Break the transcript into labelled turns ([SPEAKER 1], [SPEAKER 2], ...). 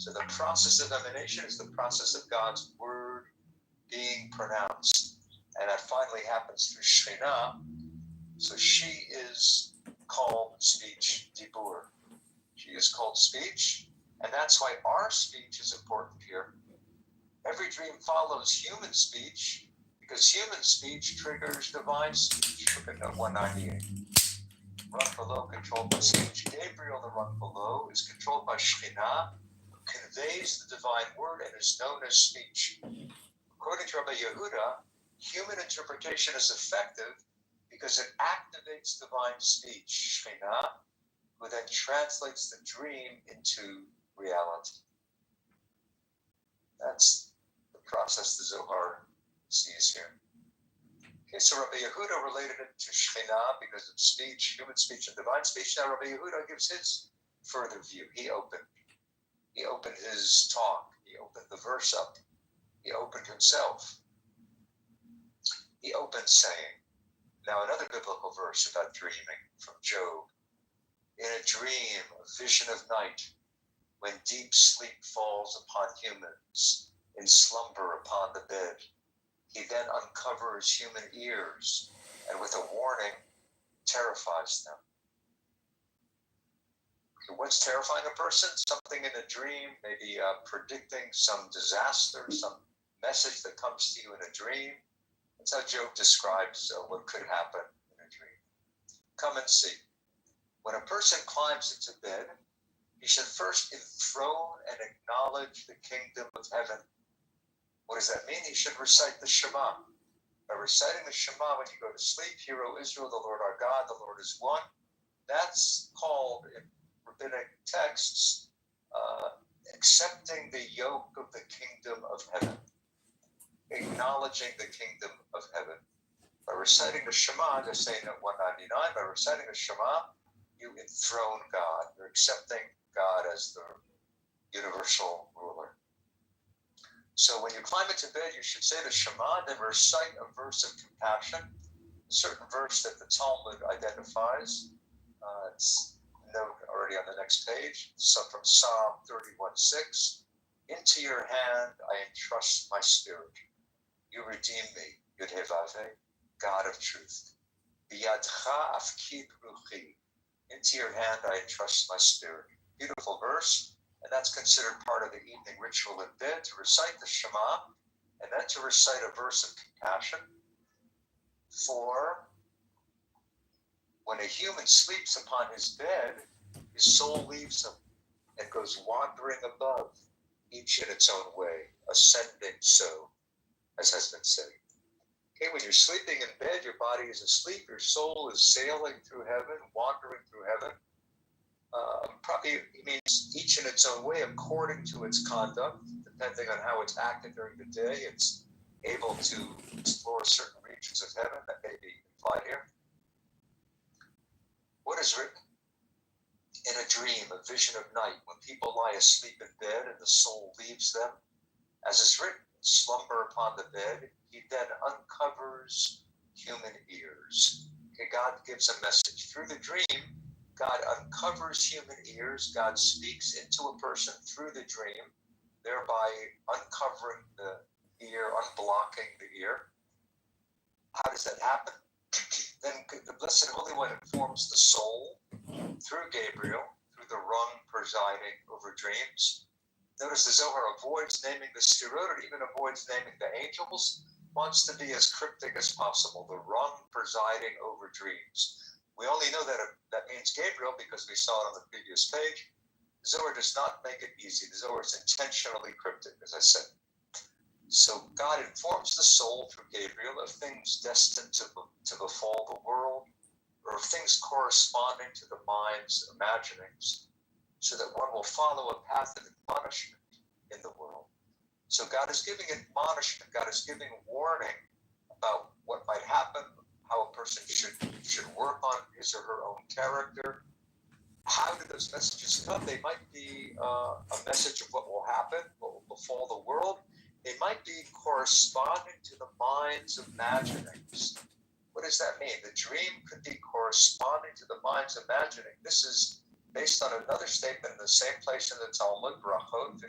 [SPEAKER 1] So the process of emanation is the process of God's word being pronounced. And that finally happens through Shekhinah. So she is called speech, Dibur. She is called speech. And that's why our speech is important here. Every dream follows human speech because human speech triggers divine speech. Look at 198. Run below controlled by speech. Gabriel, the run below, is controlled by Shekhinah, who conveys the divine word and is known as speech. According to Rabbi Yehuda, human interpretation is effective because it activates divine speech, Shekhinah, who then translates the dream into reality. That's the process the Zohar sees here. Okay, so Rabbi Yehuda related it to Shekhinah because of speech, human speech and divine speech. Now Rabbi Yehuda gives his further view. He opened his talk. He opened the verse up. He opened himself. He opened saying, now another biblical verse about dreaming from Job. In a dream, a vision of night, when deep sleep falls upon humans, in slumber upon the bed, he then uncovers human ears, and with a warning, terrifies them. Okay, what's terrifying a person? Something in a dream, maybe predicting some disaster, some message that comes to you in a dream. That's how Job describes what could happen in a dream. Come and see. When a person climbs into bed, he should first enthrone and acknowledge the kingdom of heaven. What does that mean? He should recite the Shema. By reciting the Shema when you go to sleep, Hear, O Israel, the Lord our God, the Lord is one. That's called, in rabbinic texts, accepting the yoke of the kingdom of heaven. Acknowledging the kingdom of heaven. By reciting the Shema, they're saying at 199, by reciting the Shema, you enthrone God. You're accepting God as the universal ruler. So when you climb into bed, you should say the Shema, then recite a verse of compassion, a certain verse that the Talmud identifies. It's noted already on the next page. So from Psalm 31:6, into your hand I entrust my spirit. You redeem me, Yud-Heh-Vav-Heh, God of truth. Biyadcha afkid ruchi. Into your hand I entrust my spirit. Beautiful verse, and that's considered part of the evening ritual in bed, to recite the Shema, and then to recite a verse of compassion. For when a human sleeps upon his bed, his soul leaves him and goes wandering above, each in its own way, ascending so, as has been said. Okay, when you're sleeping in bed, your body is asleep, your soul is sailing through heaven, wandering through heaven. Probably it means each in its own way, according to its conduct, depending on how it's acted during the day. It's able to explore certain regions of heaven that may be implied here. What is written? In a dream, a vision of night, when people lie asleep in bed and the soul leaves them, as is written, slumber upon the bed, he then uncovers human ears. Okay, God gives a message. Through the dream, God uncovers human ears. God speaks into a person through the dream, thereby uncovering the ear, unblocking the ear. How does that happen? Then the Blessed Holy One informs the soul through Gabriel, through the rung presiding over dreams. Notice the Zohar avoids naming the Sefirot, or even avoids naming the angels, wants to be as cryptic as possible, the rung presiding over dreams. We only know that means Gabriel because we saw it on the previous page. The Zohar does not make it easy. The Zohar is intentionally cryptic, as I said. So God informs the soul through Gabriel of things destined to befall the world, or of things corresponding to the mind's imaginings, so that one will follow a path of admonishment in the world. So God is giving admonishment, God is giving warning about what might happen, how a person should work on his or her own character. How do those messages come? They might be a message of what will happen, what will befall the world. They might be corresponding to the mind's imaginings. What does that mean? The dream could be corresponding to the mind's imagining. This is based on another statement in the same place in the Talmud, Brachot